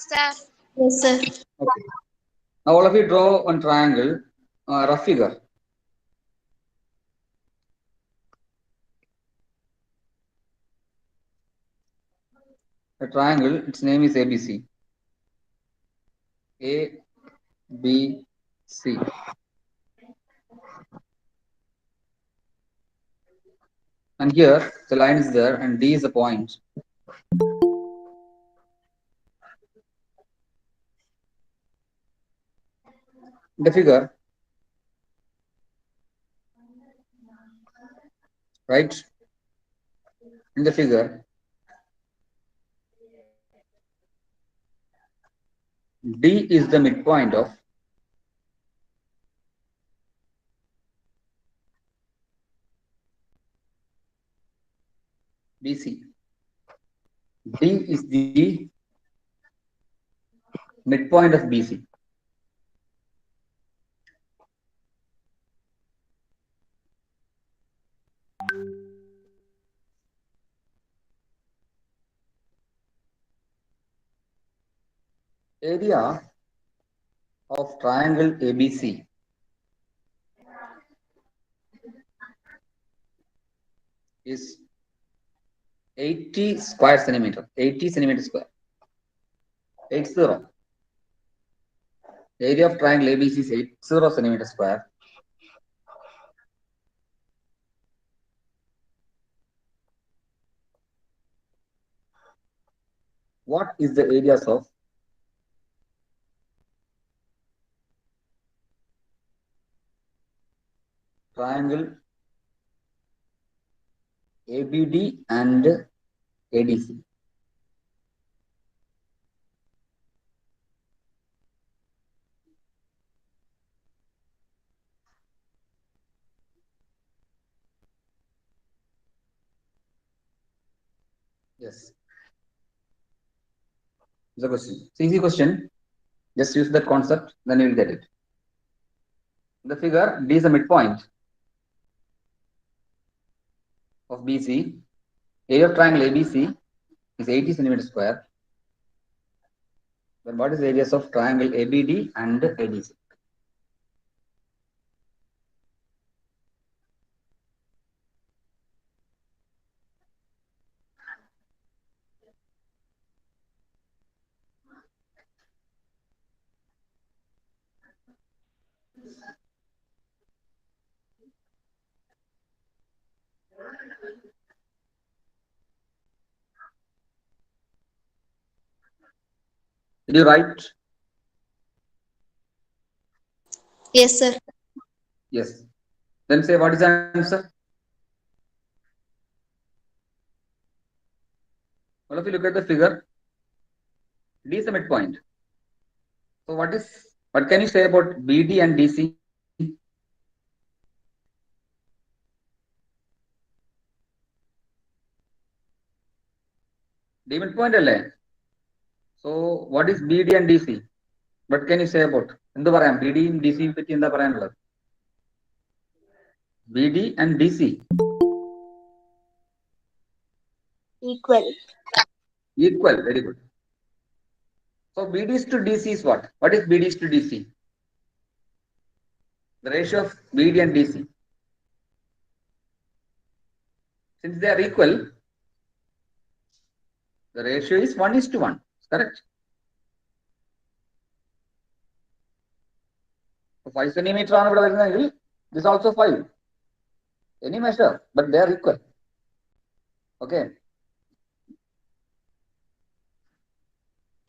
Sir. Yes, sir. Okay. Now all of you draw one triangle, rough figure. A triangle, its name is ABC. A, B, C. And here the line is there and D is the point. The figure, right? In the figure, D is the midpoint of BC. D is the midpoint of BC. Area of triangle ABC is 80 square centimeter, 80 centimeter square. 80. Area of triangle ABC is 80 centimeter square. What is the areas of triangle ABD and ADC? Yes. It's a question. It's an easy question. Just use that concept, then you will get it. The figure D is the midpoint of BC. Area of triangle ABC is 80 centimeter square. Then what is the areas of triangle ABD and ADC? Did you write? Yes, sir. Yes. Then say what is the answer? All of you look at the figure. D is the midpoint. So what can you say about BD and DC? D midpoint alle. So what is BD and DC? What can you say about? എന്ത് പറയാം BD യും DC യും പറ്റി എന്താ പറയാനുള്ളത്? BD and DC. Equal. Equal. Very good. So BD is to DC is what? What is BD is to DC? The ratio of BD and DC. Since they are equal, the ratio is 1:1. Correct? So 5 centimeter ആണ് ഇവിടെ വരുന്നതെങ്കിൽ this also 5. Any measure, but they are equal. Okay.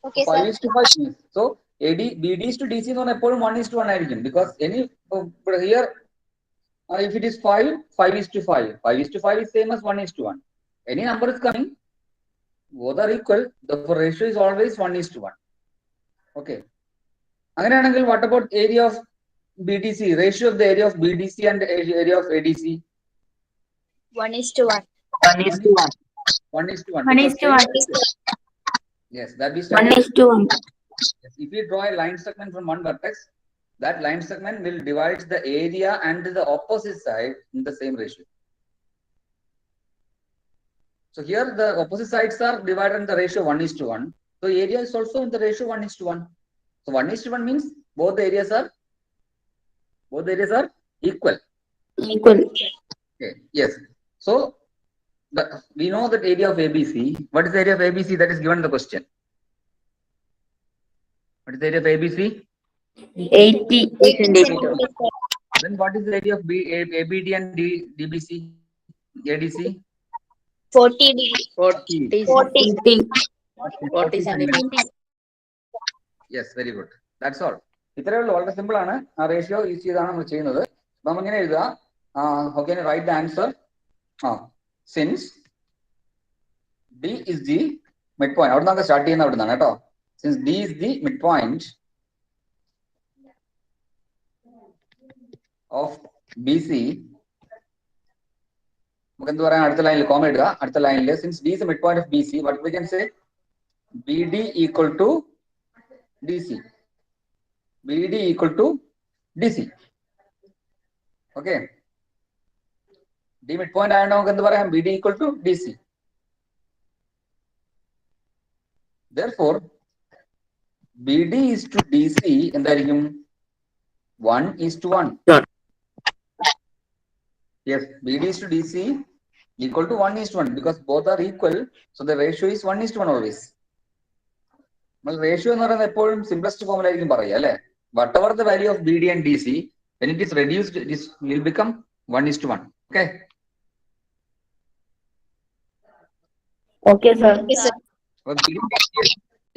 Okay, 5 sir. is to 5 is. So BD is to DC എന്ന് പറഞ്ഞാൽ എപ്പോഴും 1:1 ആയിരിക്കും. Because here if it is 5, 5 is to 5. 5 is to 5 is same as 1:1. Any number is coming, both are equal. The ratio is always 1:1. Okay. അങ്ങനെയാണെങ്കിൽ what about area of BDC? Ratio of the area of BDC and area of ADC? 1:1. 1:1. 1:1. 1:1. Yes, that we One studied. is to one. Yes, if we draw a line segment from one vertex, that line segment will divide the area and the opposite side in the same ratio. So here the opposite sides are divided in the ratio 1:1. So area is also in the ratio 1:1. So 1:1 means both the areas are equal. Equal. Okay. Yes. So we know that area of ABC. What is the area of ABC that is given in the question? What is the area of ABC? 80 18 centimeter. centimeters, sir. Then what is the area of ABD and DBC? ADC? 40 degree. 40. 40. 40 centimeter. Yes, very good. That's all. ഇത്രയേ ഉള്ളൂ, വളരെ simple ആണ്. ആ ratio use ചെയ്താണ് നമ്മൾ ചെയ്യുന്നത്. നമ്മൾ ഇങ്ങനെ എഴുതുക. How can you write the answer? Since D is the midpoint. അവിടെ നിന്നൊക്കെ സ്റ്റാർട്ട് ചെയ്യുന്ന അവിടെ നിന്നാണ് കേട്ടോ. Since D is the midpoint of BC, നമുക്ക് എന്ത് പറയാം, അടുത്ത ലൈനിൽ കോമ ഇടുക. അടുത്ത ലൈനിൽ since D is the midpoint of BC, what we can say? BD equal to DC. BD equal to DC. Okay. D midpoint ആയതുകൊണ്ട് നമുക്ക് എന്ത് പറയാം? BD equal to DC. Therefore, BD is to DC എന്തായിരിക്കും? 1:1. Yes, BD is to DC equal to 1:1 because both are equal. So the ratio is 1:1 always. Ratio എന്ന് പറയുന്നത് എപ്പോഴും simplest ഫോമിലായിരിക്കും പറയുക അല്ലെ. Whatever the value of BD and DC, when it is reduced, it will become 1:1. Okay. Okay, sir. Okay, sir.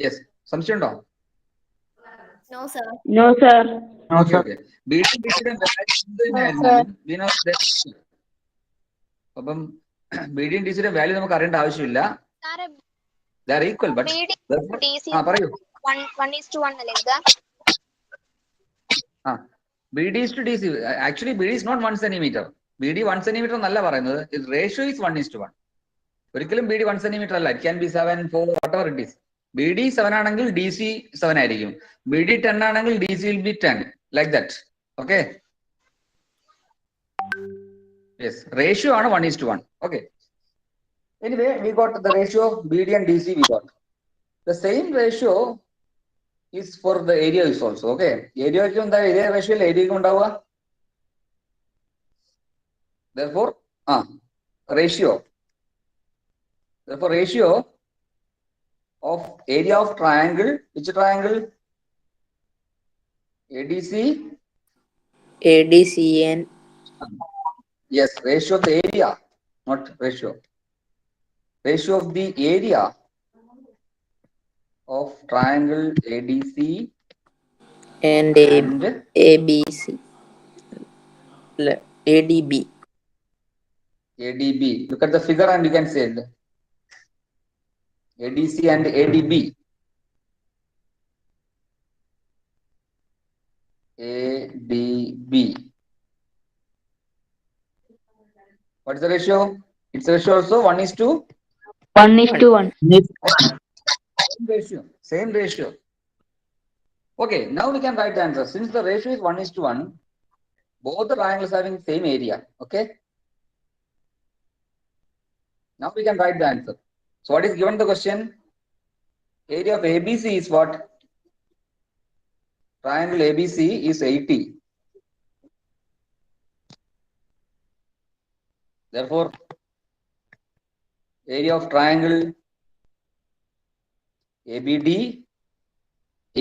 Yes. സംശയം ഉണ്ടോ? No, sir. No, sir. Okay, okay. BD അപ്പം BD and DC യുടെ value നമുക്ക് അറിയേണ്ട ആവശ്യമില്ല. They are equal, but പറയൂ. 1:1 അല്ലേ ഇത്? BD is to DC. Actually, BD is not 1 centimeter. BD 1 centimeter എന്നല്ല പറയുന്നത്. Ratio is 1:1. ഒരിക്കലും BD 1 centimeter അല്ല. It can be 7, 4, whatever it is. BD 7 ആണെങ്കിൽ DC 7 ആയിരിക്കും. BD 10 ആണെങ്കിൽ DC will be 10. Like that. Okay. Yes. Ratio ആണ് 1:1. Okay. Anyway, we got the ratio of BD and DC we got. The same ratio is for the area is also. Okay. Area എന്താ area ratio area ഉണ്ടാവുക. Therefore, ratio. Therefore, ratio of area of triangle, which triangle? ADC. ADCN. Yes, ratio of the area, not ratio. Ratio of the area of triangle ADC and ABC. ADB. ADB. Look at the figure and you can say it. ADC and ADB. ADB. What is the ratio? Its ratio also 1:1. 1:1. Same ratio. Okay, now we can write the answer. Since the ratio is 1:1, both the triangles are having same area. Okay. Now we can write the answer. So what is given the question? Area of ABC is what? Triangle ABC is 80. Therefore, area of triangle ABD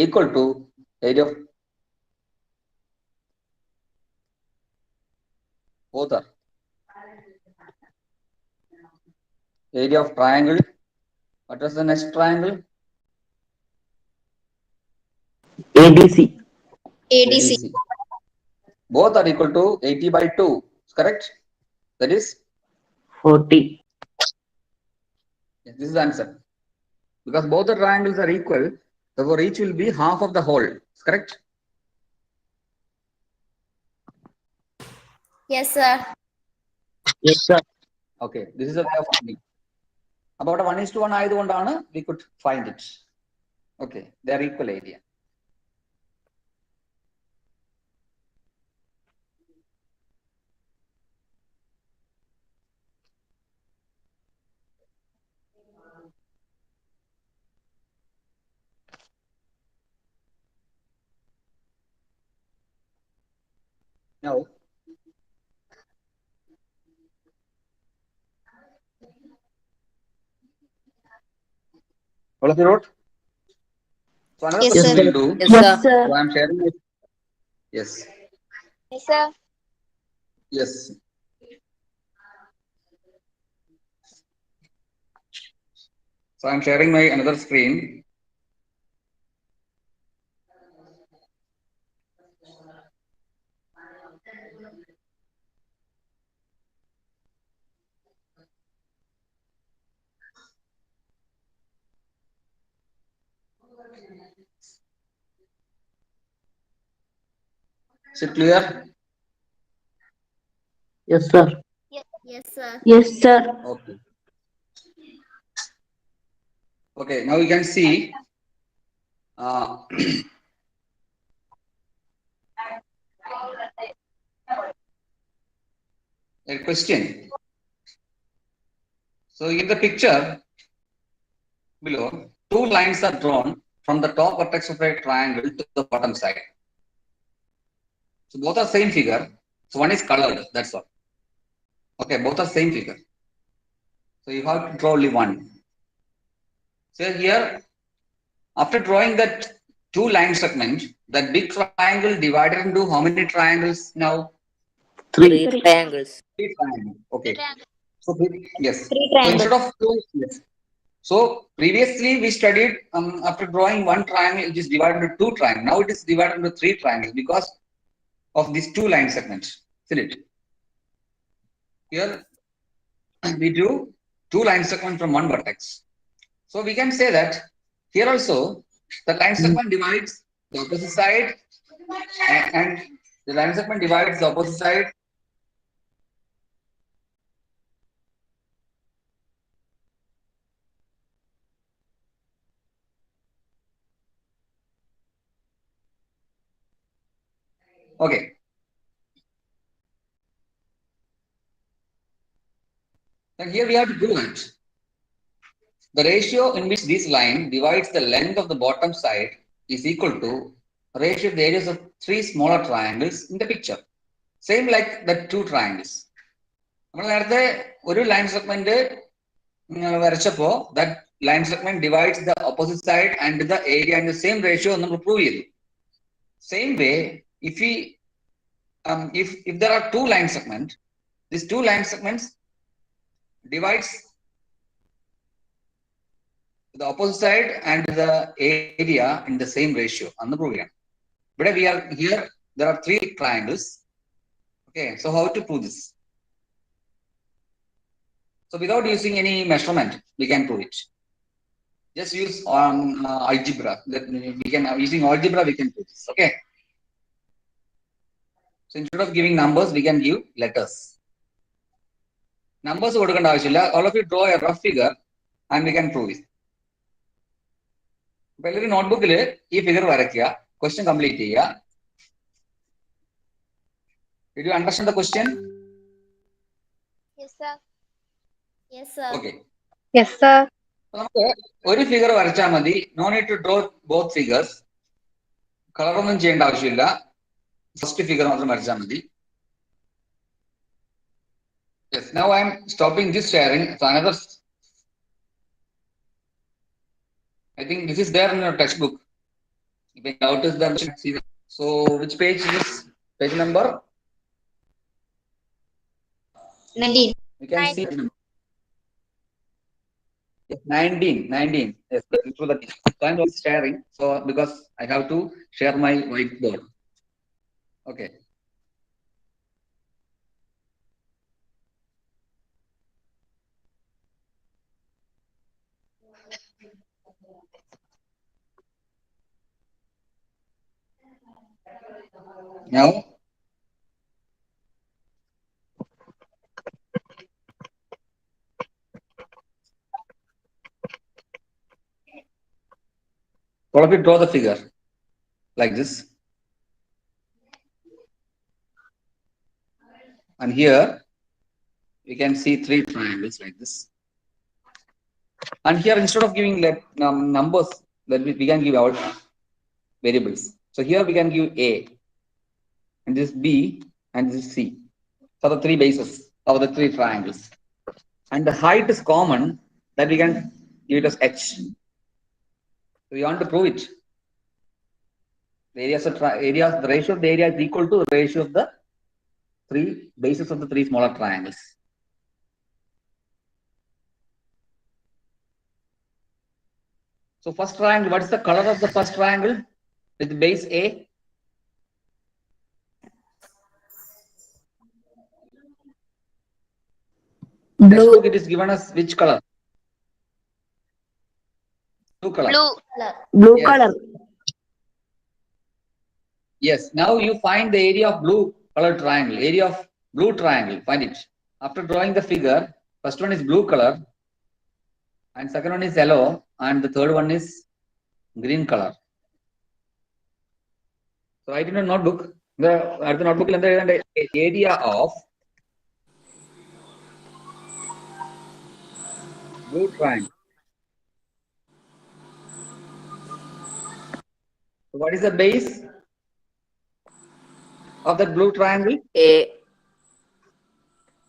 equal to area of both are. Area of triangle. What was the next triangle? ADC. ADC. Both are equal to 80/2. Correct? That is 40. Yes, this is the answer. Because both the triangles are equal, therefore each will be half of the whole. Correct? Yes, sir. Yes, sir. Okay, this is a way of finding. About a 1:1 ആയതുകൊണ്ടാണ് we could find it. Okay, they are equal area. Now, all of you wrote? So another Yes, question sir. we'll do. Yes, Yes, sir. sir. So I'm sharing it. Yes. Yes, sir. Yes. So I'm sharing my another screen. Is it clear? Yes, sir. Yes, sir. Yes, sir. Okay. Okay. Now you can see. Uh, a question. So in the picture below, two lines are drawn from the top vertex of a triangle to the bottom side. So both are same figure. So one is colored. That's all. Okay, both are same figure. So you have to draw only one. So here, after drawing that two line segment, that big triangle divided into how many triangles now? Three Three. triangles. Three triangles. Okay. Triangle. So yes. Three So triangles. instead of two, yes. So previously we studied after drawing one triangle, it is divided into two triangles. Now it is divided into three triangles because of these two line segments. See it? Here we drew two line segments from one vertex. So we can say that here also the line segment divides the opposite side and the line segment divides the opposite side. Okay. And here we have to do that. The ratio in which this line divides the length of the bottom side is equal to ratio of the areas of three smaller triangles in the picture. Same like the two triangles. നമ്മൾ നേരത്തെ ഒരു line segment വരച്ചപ്പോ that line segment divides the opposite side and the area in the same ratio നമ്മൾ prove ചെയ്തു. Same way, if we if there are two line segments, these two line segments divides the opposite side and the area in the same ratio. അന്ന് prove ചെയ്യാം. But we are here, there are three triangles. Okay, so how to prove this? So without using any measurement, we can prove it. Just use algebra. We can using algebra we can prove this. Okay. So instead of giving numbers, we can give letters. Numbers കൊടുക്കേണ്ട ആവശ്യമില്ല. All of you draw a rough figure and we can prove it. അപ്പോൾ എല്ലാവരും നോട്ട്ബുക്കിൽ ഈ figure വരയ്ക്കുക, question complete ചെയ്യുക. Did you understand the question? Yes, sir. Yes, sir. Okay. Yes, sir. നമുക്ക് ഒരു figure വരച്ചാൽ മതി. No need to draw both figures. Colour ഒന്നും ചെയ്യേണ്ട ആവശ്യമില്ല. ഫസ്റ്റ് ഫിഗർ മാത്രം വരച്ചാൽ മതി. Yes, now I am stopping this sharing. So another, I think this is there in your textbook. If any doubt is there, see that. So which page is this? Page number? 19. You can see. Yes, 19. Yes, through the. So I'm also sharing. So because I have to share my whiteboard. Okay. Now, all of you draw the figure like this. And here we can see three triangles like this. And here instead of giving numbers, we can give out variables. So here we can give A, and this B, and this is C for the three bases of the three triangles. And the height is common, that we can give it as H. We want to prove it. The the ratio of the area is equal to the ratio of the three bases of the three smaller triangles. So first triangle, what is the color of the first triangle with base A? Textbook, it is given as which color? Blue color. Blue Yes. color. Yes. Now you find the area of blue color triangle. Area of blue triangle. Find it. After drawing the figure, first one is blue color, and second one is yellow, and the third one is green color. So write in a notebook. At the notebook, the area of blue triangle. So what is the base of that blue triangle? A.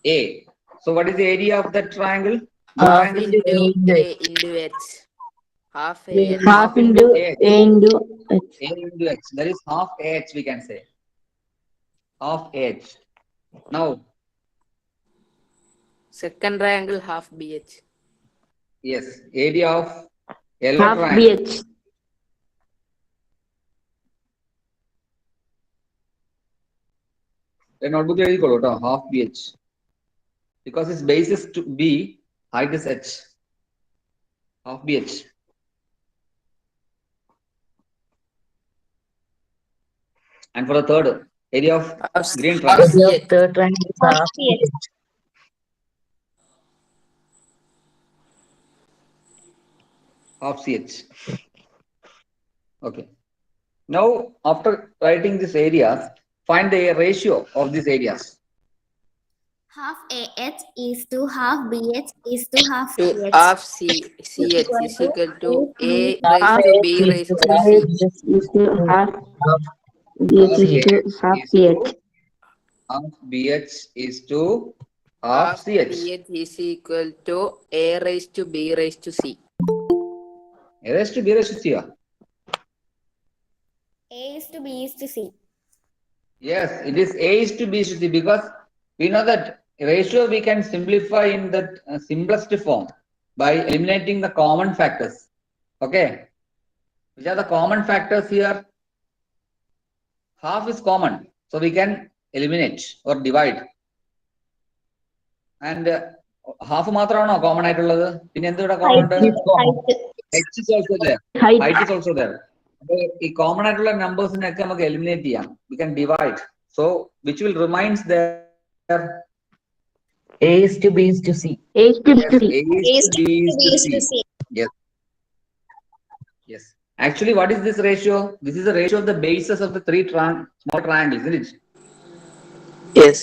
A. So what is the area of that triangle? Half Triangle? into A into H. Half A. Half into H. A into H. A into H. That is half H, we can say. Half H. Now, Second triangle half BH. yes, area of yellow Half triangle. BH. The notebook half BH. Because its base is to B, height is H. Half BH. And for the third, area of green triangle. Area of third triangle is half BH. Half CH. Okay. Now, after writing these areas, find the ratio of these areas. Half AH is to half BH is to half To CH. half CH is equal to A Half raised to B raised to C. is to half BH is to half CH. Half BH is to half CH. BH is equal to A raised to B raised to C. A raised to B raised to C. A is to B is to C. Yes, it is A is to B is to C, because we know that ratio we can simplify in the simplest form by eliminating the common factors. Okay. Which are the common factors here? Half is common, so we can eliminate or divide. And half മാത്രമാണോ common ആയിട്ടുള്ളത്? പിന്നെ എന്തുകൂടെ common ഉണ്ട്? H is also there. Height is also there. ഈ common ആയിട്ടുള്ള നമ്പേഴ്സിനെ ഒക്കെ നമുക്ക് eliminate ചെയ്യാം. We can divide. So which will remains there? A is to B is to C. A is to B Yes, to C. A is to B is to C. Yes. Yes. Actually, what is this ratio? This is the ratio of the bases of the three small triangles, isn't it? Yes.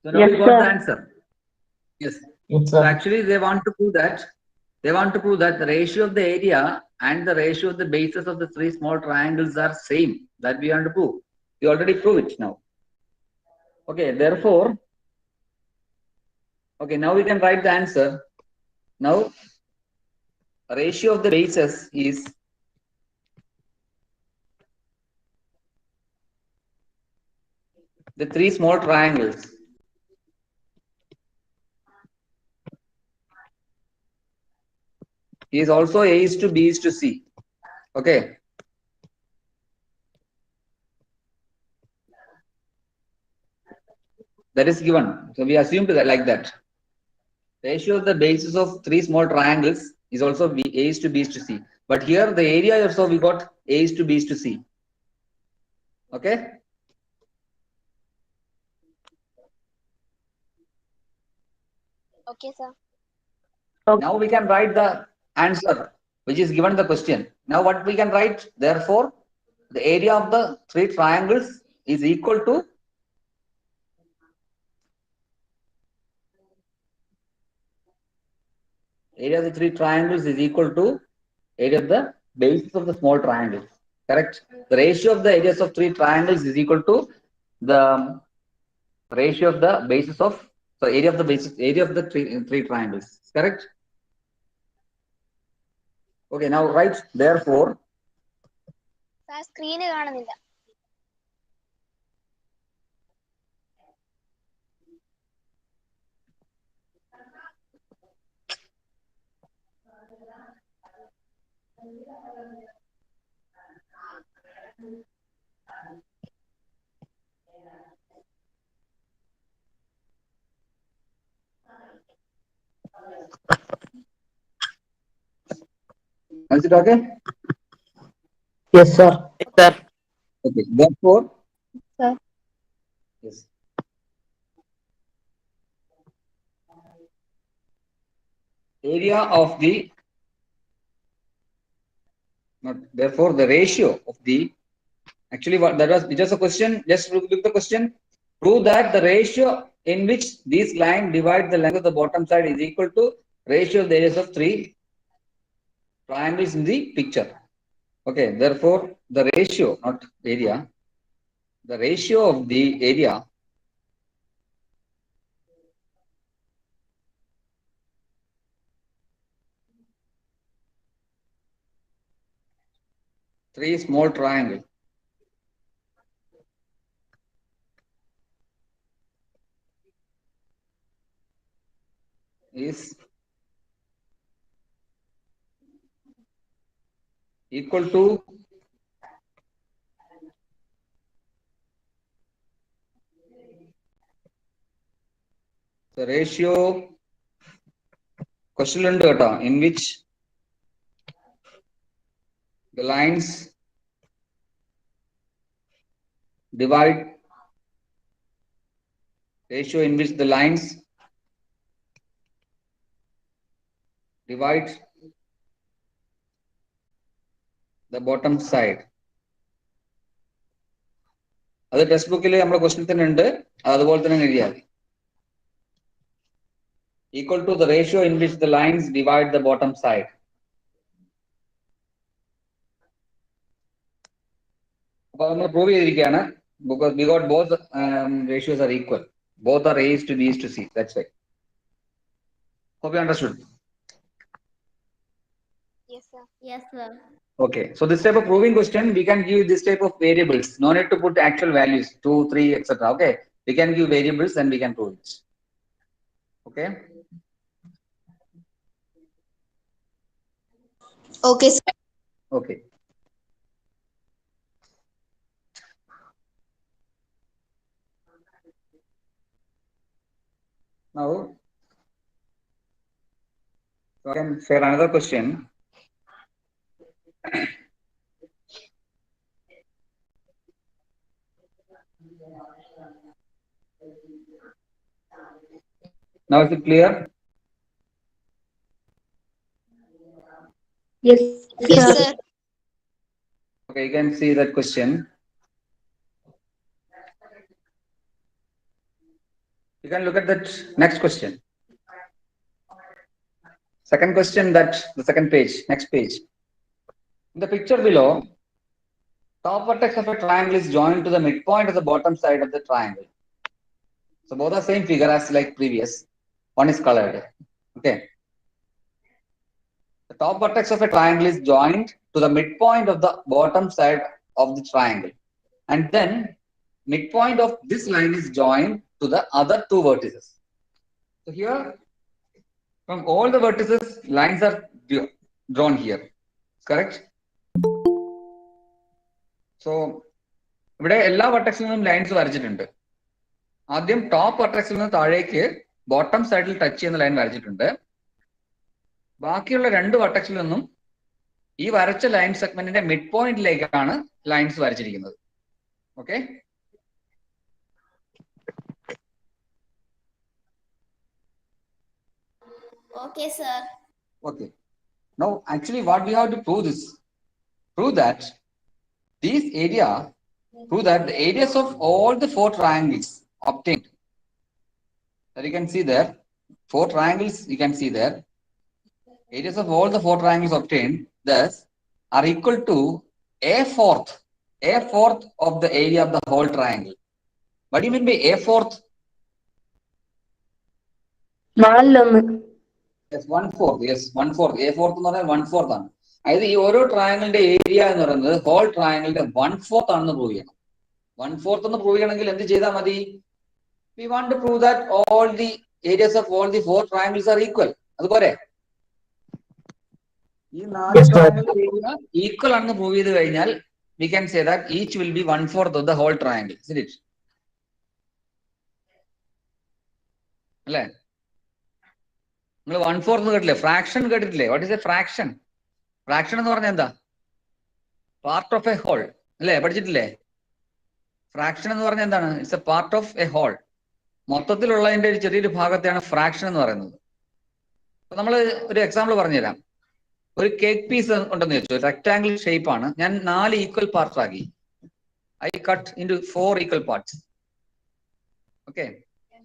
So now Yes, we got sir. the answer. Yes. Yes, So actually, they want to prove that the ratio of the area and the ratio of the bases of the three small triangles are same. That we want to prove. We already prove it now. Okay. Therefore, okay. Now we can write the answer. Now, ratio of the bases is the three small triangles is also A is to B is to C. Okay. That is given. So we assume that like that. Ratio of the bases of three small triangles is also A is to B is to C. But here the area also we got A is to B is to C. Okay. Okay, sir. Now we can write the answer which is given in the question. Now what we can write? Therefore, the area of the three triangles is equal to area of the three triangles is equal to area of the bases of the small triangles. Correct? The ratio of the areas of three triangles is equal to the ratio of the bases of area of the three triangles. Correct? Okay, now write therefore. Screen കാണുന്നില്ല. Is it okay? Yes, sir. Sir. Okay, therefore. Sir. Yes. Area of the therefore the ratio of the actually what that was it was a question. Just look the question. Prove that the ratio in which these lines divide the length of the bottom side is equal to ratio of the areas of three triangles in the picture. Okay, therefore the ratio, not area, the ratio of the area three small triangle is equal to the ratio question in which the lines divide ratio in which the lines divide the bottom side. അത് text ബുക്കിൽ നമ്മുടെ question തന്നെ ഉണ്ട്, അതുപോലെ തന്നെ എഴുതിയാൽ മതി. Equal to the ratio in which the lines divide the bottom side. അപ്പോൾ നമ്മൾ പ്രൂവ് ചെയ്തിരിക്കുകയാണ്, because we got both ratios are equal. Both are raised to these to c. That's why. Hope you understood. Yes, sir. Yes, sir. Okay, so this type of proving question, we can give this type of variables. No need to put actual values, 2, 3, etc. Okay, we can give variables and we can prove it. Okay. Okay, sir. Okay. Now, so I can share another question. Now is it clear? Yes, Yes, sir. sir. Okay, you can see that question. You can look at that next question. Second question, that the second page, next page. In the picture below, top vertex of a triangle is joined to the midpoint of the bottom side of the triangle. So both are same figure as like previous. One is colored. Okay. The top vertex of a triangle is joined to the midpoint of the bottom side of the triangle. And then midpoint of this line is joined to the other two vertices. So here, from all the vertices, lines are drawn here. Correct? So, ഇവിടെ എല്ലാ വെർട്ടെക്സിൽ നിന്നും lines വരച്ചിട്ടുണ്ട്. ആദ്യം top വെർട്ടെക്സിൽ നിന്ന് താഴേക്ക് bottom സൈഡിൽ touch ചെയ്യുന്ന line വരച്ചിട്ടുണ്ട്. ബാക്കിയുള്ള രണ്ട് വെർട്ടെക്സിൽ നിന്നും ഈ വരച്ച ലൈൻ സെഗ്മെന്റിന്റെ മിഡ് പോയിന്റിലേക്കാണ് ലൈൻസ് വരച്ചിരിക്കുന്നത്. Okay? Okay, sir. Okay. Now, actually, what we have to prove this? Prove that the areas of all the four triangles obtained. That you can see there, four triangles you can see there. Areas of all the four triangles obtained, thus, are equal to a fourth of the area of the whole triangle. What do you mean by a fourth? നാലിലൊന്ന്. Yes, 1/4. Yes, 1/4. A fourth എന്ന് പറഞ്ഞാൽ 1/4 ആണ്. അതായത് ഈ ഓരോ ട്രയാങ്കിളിന്റെ area എന്ന് പറയുന്നത് ഹോൾ ട്രയാങ്കിളിന്റെ 1/4 ആണെന്ന് പ്രൂവ് ചെയ്യണം. 1/4 എന്ന് പ്രൂവ് ചെയ്യണമെങ്കിൽ എന്ത് ചെയ്താൽ മതി? We want to prove that all the areas of all the 4 triangles are equal. അതുപോലെ ഈ 4 ട്രയാങ്കിളിന്റെ ഏരിയ ഈക്വൽ ആണെന്ന് പ്രൂവ് ചെയ്ത് കഴിഞ്ഞാൽ we can say that each will be 1/4 of the whole triangle. Isn't it? അല്ലേ? നിങ്ങൾ 1/4 എന്ന് കേട്ടില്ലേ? ഫ്രാക്ഷൻ കേട്ടിട്ടില്ലേ? What is A fraction? Fraction എന്ന് പറഞ്ഞാൽ എന്താ? പാർട്ട് ഓഫ് എ ഹോൾ അല്ലേ? പഠിച്ചിട്ടില്ലേ? ഫ്രാക്ഷൻ എന്ന് പറഞ്ഞാൽ എന്താണ്? It's a part of a whole. മൊത്തത്തിലുള്ളതിന്റെ ഒരു ചെറിയൊരു ഭാഗത്തെയാണ് ഫ്രാക്ഷൻ എന്ന് പറയുന്നത്. അപ്പൊ നമ്മൾ ഒരു എക്സാമ്പിൾ പറഞ്ഞുതരാം. ഒരു കേക്ക് പീസ് ഉണ്ടെന്ന് വെച്ചു, റെക്ടാംഗിൾ ഷേപ്പ് ആണ്. ഞാൻ 4 ഈക്വൽ പാർട്സ് ആക്കി. I cut into 4 equal parts. Okay,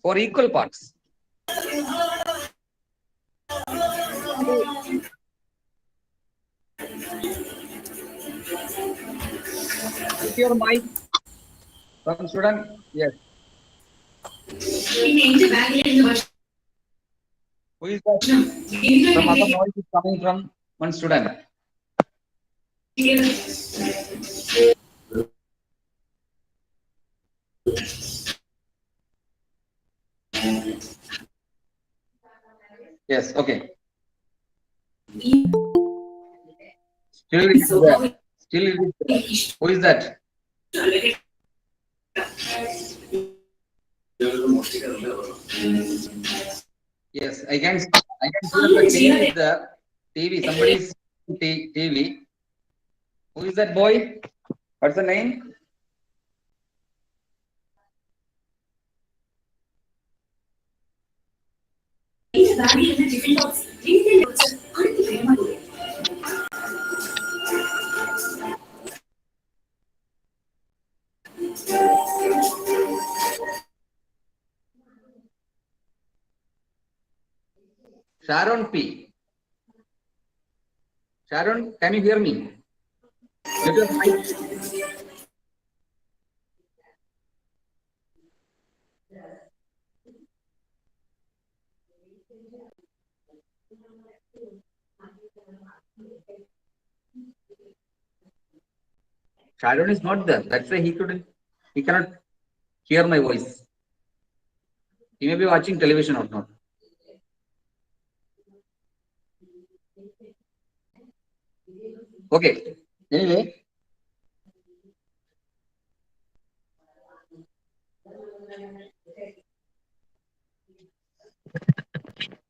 4 equal parts. Is your mic from student? Yes. Who is that? Some other noise is coming from one student. Yes, okay. Still it is there. Still it is there. Who is that? Yes, I can see that the TV is there. TV, somebody's TV. Who is that boy? What's the name? Sharon P. Sharon, can you hear me? Get your mic. Sharon is not there. That's why he cannot hear my voice. He may be watching television or not. Okay. Anyway.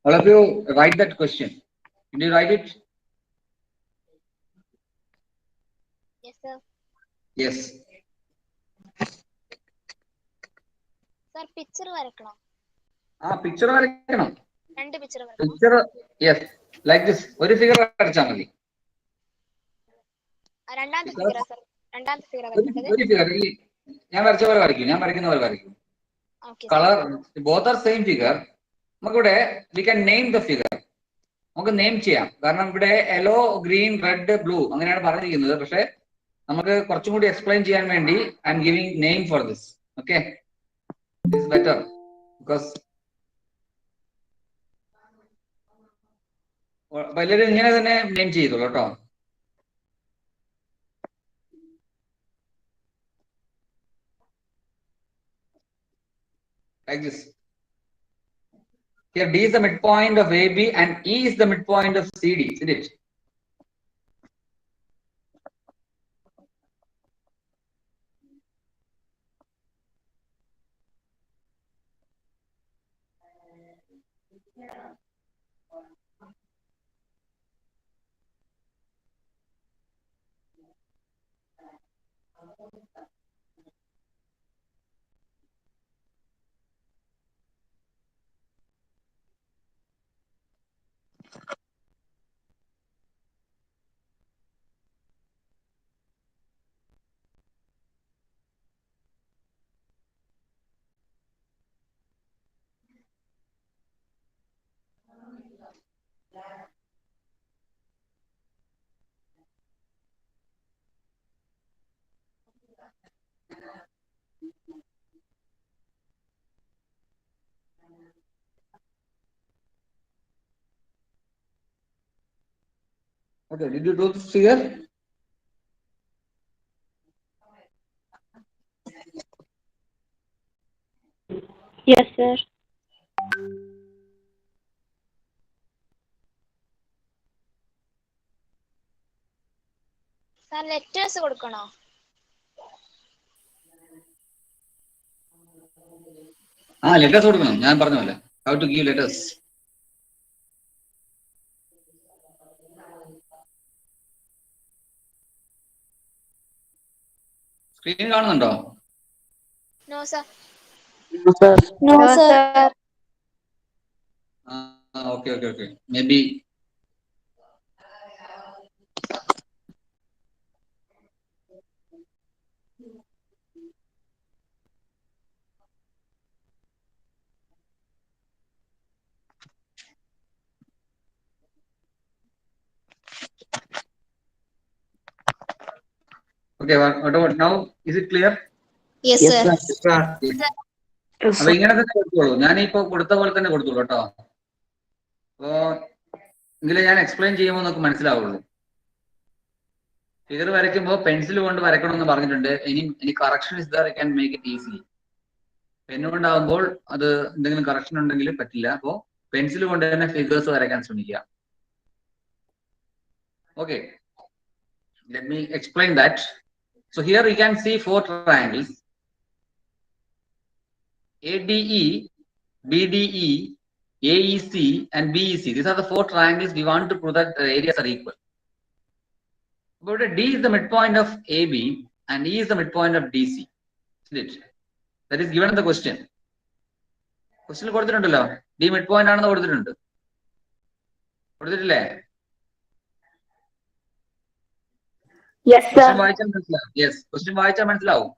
All of you write that question. Did you write it? Yes, sir. Yes. Sir, picture വരക്കണം. Picture വരക്കണം. 2 picture വരക്കണം. Picture, yes. Like this. ഒരു figure വരച്ചാൽ മതി. രണ്ടാമത്തെ figure sir. രണ്ടാമത്തെ figure വരക്കേണ്ടത്. ഒരു figure. ഞാൻ വരച്ച പോലെ വരയ്ക്കും. ഞാൻ വരയ്ക്കുന്ന പോലെ വരയ്ക്കും. Okay. Color, both are same figure. നമുക്കിവിടെ we can name the figure. നമുക്ക് നെയിം ചെയ്യാം. കാരണം ഇവിടെ യെല്ലോ, ഗ്രീൻ, റെഡ്, ബ്ലൂ അങ്ങനെയാണ് പറഞ്ഞിരിക്കുന്നത്. പക്ഷെ നമുക്ക് കുറച്ചും കൂടി എക്സ്പ്ലെയിൻ ചെയ്യാൻ വേണ്ടി I M giving name for this. Okay, this better because എല്ലാവരും ഇങ്ങനെ തന്നെ നെയിം ചെയ്തോളൂ കേട്ടോ. Like this. Here D is the midpoint of AB and E is the midpoint of CD, isn't it? Okay, did you do this figure? Yes, sir. Sir letters കൊടുക്കണോ? Letters കൊടുക്കണം. ഞാൻ പറഞ്ഞ പോലെ how to give letters. Screen കാണുന്നുണ്ടോ? No sir. No, sir. Okay. Maybe. Okay, what about now? Is it clear? Yes, Yes, sir. sir. Yes, അപ്പൊ sir. ഇങ്ങനെ തന്നെ കൊടുത്തോളൂ. ഞാനിപ്പോ കൊടുത്ത പോലെ തന്നെ കൊടുത്തോളൂ കേട്ടോ. അപ്പോ എങ്കിലും ഞാൻ എക്സ്പ്ലെയിൻ ചെയ്യുമ്പോൾ നമുക്ക് മനസ്സിലാവുള്ളൂ. ഫിഗർ വരയ്ക്കുമ്പോൾ പെൻസിൽ കൊണ്ട് വരയ്ക്കണമെന്ന് പറഞ്ഞിട്ടുണ്ട്. ഇനി correction is there, I can make it easy. പെന്നുകൊണ്ടാകുമ്പോൾ അത് എന്തെങ്കിലും കറക്ഷൻ ഉണ്ടെങ്കിൽ പറ്റില്ല. അപ്പോ പെൻസിൽ കൊണ്ട് തന്നെ ഫിഗേഴ്സ് വരയ്ക്കാൻ ശ്രമിക്കുക. Okay, let me explain that. So here we can see 4 triangles: ADE, BDE, AEC, and BEC. These are the 4 triangles. We want to prove that the areas are equal. But D is the midpoint of AB and E is the midpoint of DC. Isn't it? That is given in the question. Question കൊടുത്തിട്ടുണ്ടല്ലോ. D midpoint ആണെന്ന് കൊടുത്തിട്ടുണ്ട്. കൊടുത്തിട്ടില്ലേ? Yes, Question sir. വായിച്ചാൽ മനസ്സിലാവും. Yes, question വായിച്ചാൽ മനസ്സിലാവും.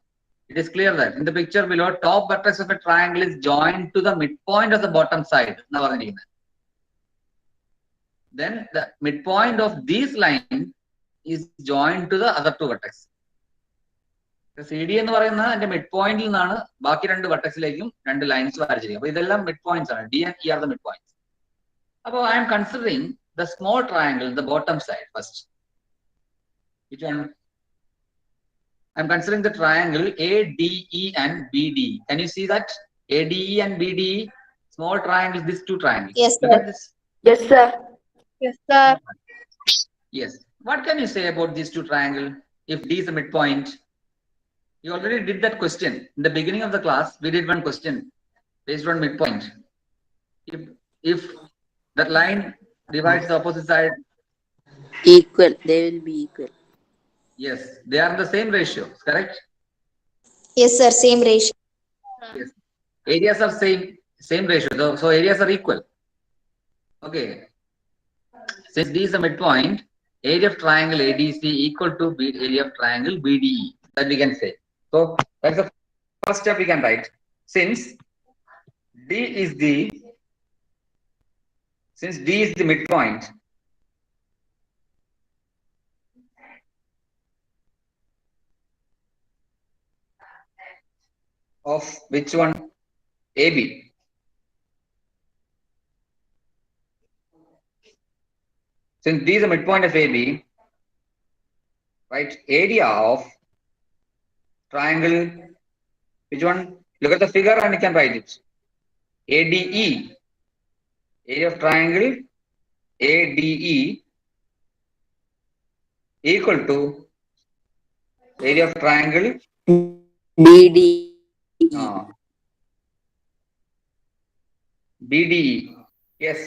It is clear that in the picture below, top vertex of a triangle is joined to the midpoint of the bottom side. Then the midpoint of this line is joined to the other 2 vertex. CD എന്ന് പറയുന്ന അതിന്റെ mid പോയിന്റിൽ നിന്നാണ് ബാക്കി 2 വെർട്ടെക്സിലേക്കും 2 lines വരച്ചിരിക്കുന്നത്. അപ്പൊ ഇതെല്ലാം mid points ആണ്. D and E are the midpoints. അപ്പോൾ I am considering the small triangle, the bottom side first. Which one? I am considering the triangle ADE and BDE. Can you see that? ADE and BDE, small triangles, these 2 triangles. Yes, Look sir. at this. Yes, sir. Yes, sir. Yes. What can you say about these 2 triangles? If D is the midpoint, you already did that question. In the beginning of the class, we did one question based on midpoint. If that line divides the opposite side, Equal. They will be equal. yes, they are in the same ratio, correct? Yes, sir. Same ratio. Yes. Areas are same ratio, so areas are equal. Okay. Since D is the midpoint, area of triangle ADC equal to area of triangle BDE. That we can say. So that's the first step we can write. Since D is the midpoint, of which one? AB. Since D is the midpoint of AB, right? Area of triangle, which one? Look at the figure and you can write it. ADE, area of triangle ADE equal to area of triangle BDE. BDE. Yes.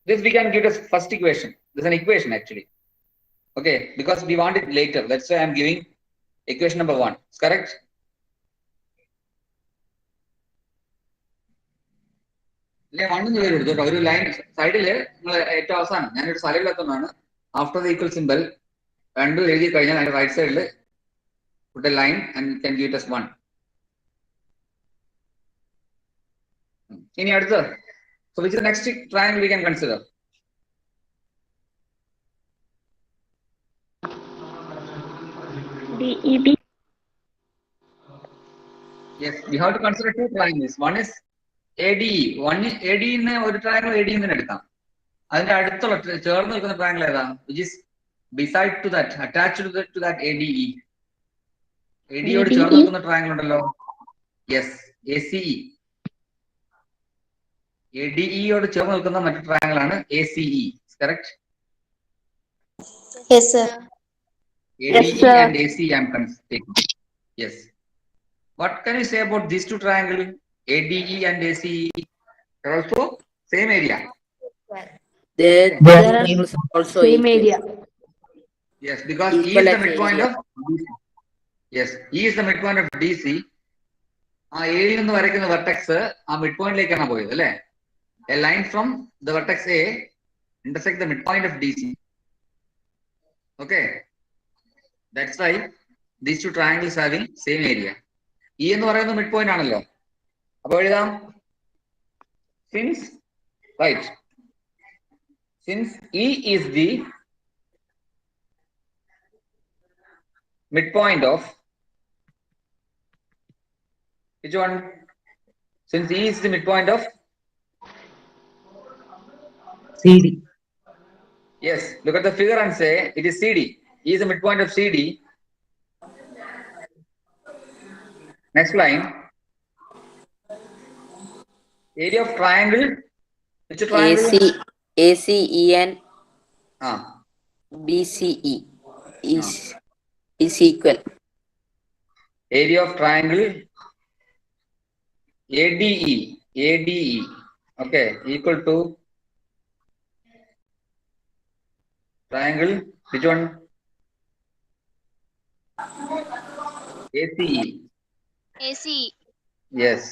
This we can give as first equation. This is an equation actually. Okay, because we want it later. That's why I am giving equation number 1. It's correct? ഒരു line സൈഡില് നിങ്ങൾ ഏറ്റവും അവസാനം ഞാനൊരു സ്ഥലമില്ലാത്തതാണ് after the equal symbol 2 എഴുതി കഴിഞ്ഞാൽ അതിന്റെ right സൈഡിൽ put a line and can give it as 1. ഇനി അടുത്ത, so which is the next triangle we can consider? DEB. Yes, we have to consider 2 triangles. One is ADE. One ADE in ഒരു triangle ADE എന്ന് എടുക്കാം. അതിന്റെ അടുത്തുള്ള ചേർന്ന് നിൽക്കുന്ന triangle ഏതാ? Which is beside to that, attached to that ADE. ADE യോട് ചേർന്ന് നിൽക്കുന്ന triangle ഉണ്ടല്ലോ. Yes, ACE. ADE യോട് ചേർന്ന് നിൽക്കുന്ന മറ്റു triangle ആണ് ACE. Correct? Yes, sir. ADE and ACE I am taking. Yes. What can you say about these two triangles? ADE and ACE are also same area. Their triangles are also Same equal. area. Yes, because E Equal is the at midpoint area. of DC. Yes, E is the midpoint of DC. ആ എയിൽ നിന്ന് വരയ്ക്കുന്ന vertex ആ mid പോയിന്റിലേക്കാണ് പോയത് അല്ലേ? A line from the vertex A intersect the midpoint of DC. Okay, that's why these two triangles having same area. E എന്ന് പറയുന്നത് mid point ആണല്ലോ. അപ്പൊ എഴുതാം since right since E is the midpoint of which one? Since E is the midpoint of CD. yes, look at the figure and say it is CD. E is the midpoint of CD. Next line. Area of triangle. Which triangle? ACE and BCE is equal. Area of triangle ADE. Okay, equal to triangle. Which one? ACE. AC. Yes.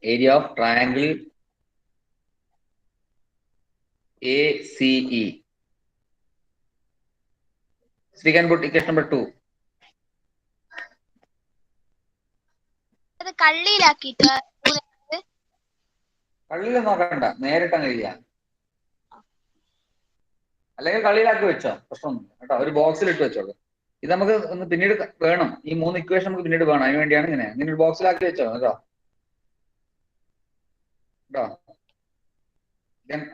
Area of triangle ACE. So we can put equation number 2. അത് കള്ളിയിലാക്കിയിട്ട് കള്ളിയിൽ നോക്കണ്ട, നേരിട്ട് അങ്ങ് എഴുതിയാ. അല്ലെങ്കിൽ കള്ളിയിലാക്കി വെച്ചോ, പ്രശ്നമൊന്നും കേട്ടോ. ഒരു ബോക്സിൽ ഇട്ട് വെച്ചോളൂ. ഇത് നമുക്ക് ഒന്ന് പിന്നീട് വേണം. ഈ 3 ഇക്വേഷൻ നമുക്ക് പിന്നീട് വേണം. അതിന് വേണ്ടിയാണ് ഇങ്ങനെ ഒരു ബോക്സിലാക്കി വെച്ചോ കേട്ടോ.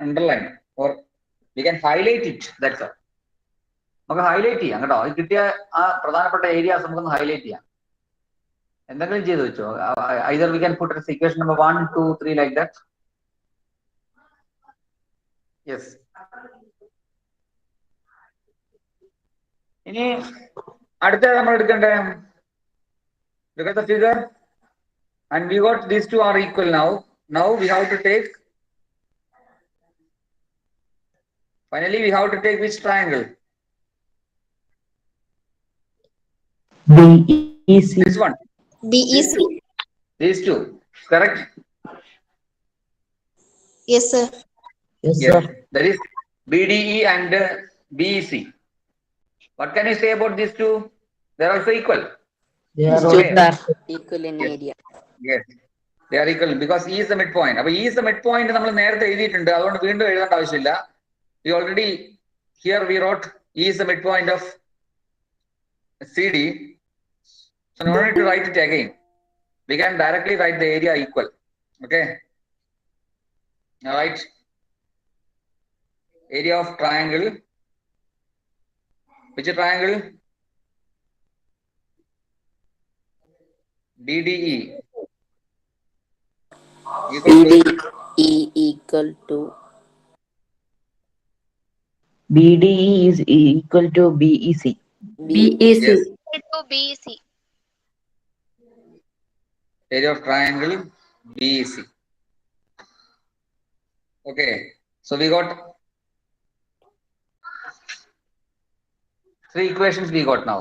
Underline or we can highlight it. That's all. നമുക്ക് ഹൈലൈറ്റ് ചെയ്യാം കേട്ടോ. അത് കിട്ടിയ ആ പ്രധാനപ്പെട്ട ഏരിയാസ് നമുക്കൊന്ന് ഹൈലൈറ്റ് ചെയ്യാം. എന്തെങ്കിലും ചെയ്ത് വെച്ചോ. Either we can put equation number 1, 2, 3 like that. Yes. ഇനി അടുത്ത നമ്മൾ എടുക്കണ്ടേ? Look at the figure and we got these two are equal now. Now we have to take, finally we have to take which triangle? BEC. This one. BEC. These two. Correct? Yes, sir. Yes, Yes. sir. That is BDE and BEC. What can you say about these two? They are also equal. They are Okay. Equal in area. Yes. They are equal because E is the midpoint. അപ്പോൾ E is the midpoint നമ്മൾ നേരത്തെ എഴുതിയിട്ടുണ്ട്. അതുകൊണ്ട് വീണ്ടും എഴുതേണ്ട ആവശ്യമില്ല. We already here we wrote E is the midpoint of CD. So no need to write it again. We can directly write the area equal. Okay. All right. Area of triangle. Which triangle? BDE. BDE equal to BDE is equal to BEC. BEC. Yes. to BC. Area of triangle BEC. Okay. So we got 3 equations we got now.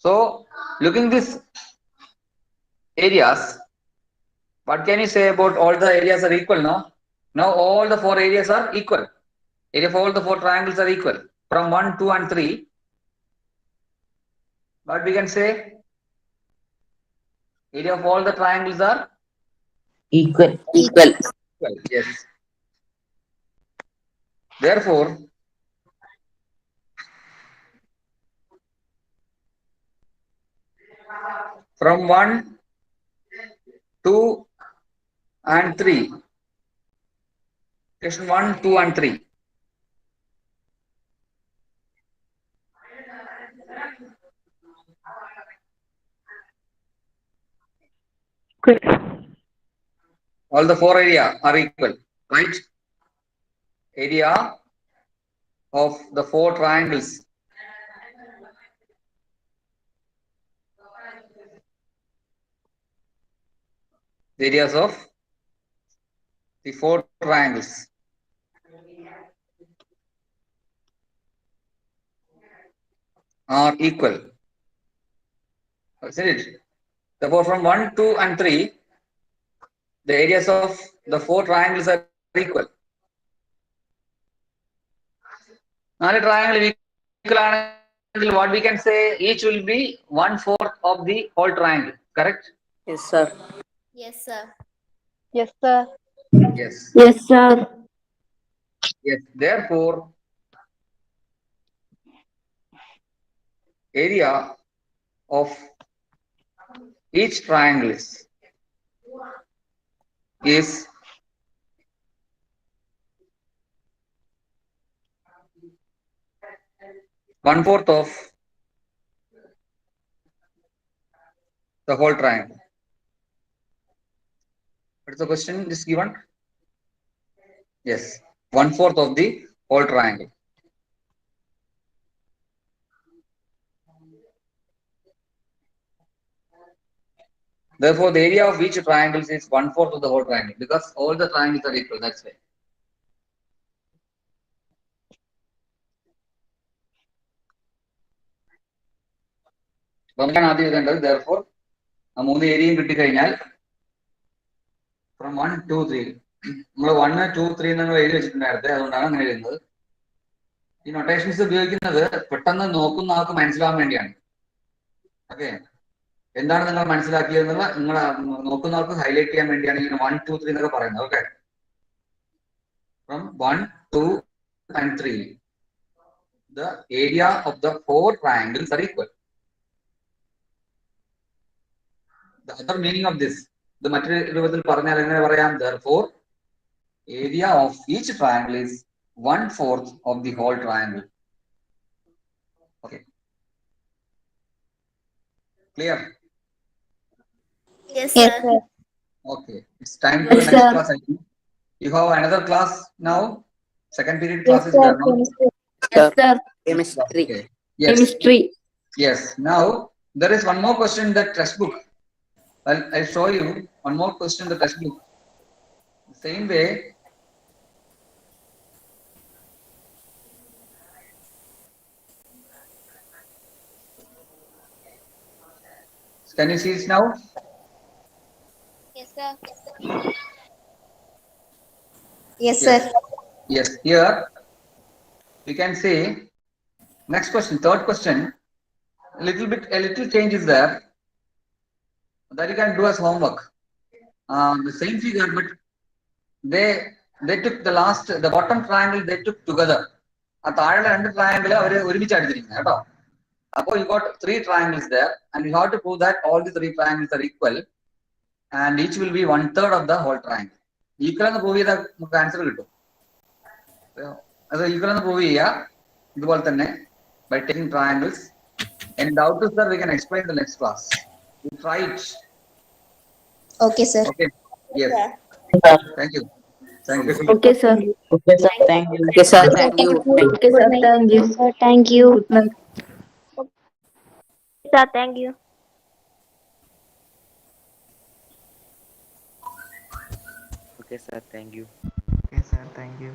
So looking this areas, what can you say about all the areas are equal now? Now all the 4 areas are equal. Area of all the 4 triangles are equal from 1, 2 and 3. But we can say area of all the triangles are Equal. equal. equal. Yes. Therefore, from 1, 2 and 3. Question 1, 2 and 3. Quick. All the 4 area are equal, right? Area of the 4 triangles. The areas of the 4 triangles are equal. Isn't it? Therefore, from 1, 2 and 3, the areas of the 4 triangles are equal. 4 triangle equal angle, what we can say, each will be 1/4 of the whole triangle. Correct? Yes, sir. Yes, sir. Yes, sir. Yes. Yes, sir. Yes. Therefore, area of each triangle is 1/4 of the whole triangle. What is the question is given? Yes, 1/4 of the whole triangle. Therefore, the area of each triangle is 1/4 of the whole triangle because all the triangles are equal. That's why. Therefore, a 3 ഏരിയയും കിട്ടിക്കഴിഞ്ഞാൽ from 1, 2, 3 നമ്മൾ 1, 2, 3 എന്ന് എഴുതി വെച്ചിട്ടുണ്ടായിരുന്നു. അതുകൊണ്ടാണ് അങ്ങനെ എഴുതുന്നത്. ഈ നൊട്ടേഷൻസ് ഉപയോഗിക്കുന്നത് പെട്ടെന്ന് നോക്കുന്ന ആൾക്ക് മനസ്സിലാവാൻ വേണ്ടിയാണ്. ഓക്കെ, എന്താണ് നിങ്ങൾ മനസ്സിലാക്കിയതെന്നുള്ള നിങ്ങൾ നോക്കുന്ന ആൾക്ക് ഹൈലൈറ്റ് ചെയ്യാൻ വേണ്ടിയാണ് ഇങ്ങനെ 1, 2, 3 എന്നൊക്കെ പറയുന്നത്. Okay, from 1, 2 and 3 the area of the 4 triangles are equal. The other meaning of this, the മറ്റൊരു രൂപത്തിൽ പറഞ്ഞാൽ എങ്ങനെ പറയാം? Therefore, area of each triangle is 1/4 of the whole triangle. Okay, clear? Yes, sir. Okay, it's time for the next class. I think you have another class now. Second period class is there now. Yes, sir. Chemistry. Okay. Yes. Chemistry. Yes. Now there is one more question in the textbook. I'll show you one more question in the textbook. The same way. Can you see it now? Yes, sir. Yes, sir. Yes. Here we can say next question, third question. A little change is there that you can do as homework. The same figure, but they took the bottom triangle they took together. ആ താഴെ രണ്ട് triangle അവർ ഒരുമിച്ച് അടിച്ചിരിക്കുന്നത് കേട്ടോ. അപ്പോൾ you got 3 triangles there and you have to prove that all the 3 triangles are equal and each will be 1/3 of the whole triangle. Equal എന്ന് prove ചെയ്താൽ നമുക്ക് answer കിട്ടും. അത് ഈക്വൽ എന്ന് പ്രൂവ് ചെയ്യുക ഇതുപോലെ തന്നെ by taking triangles. Any doubt is there, we can explain the next class. We try it. Okay, sir. Okay. Yes. Thank you. Thank you. Okay, sir. Okay, sir. Thank you. Okay, sir. Thank you. Okay, sir. Thank you. Sir, thank you. Good night. Sir, thank you. Okay, sir. Thank you. Okay, sir. Thank you.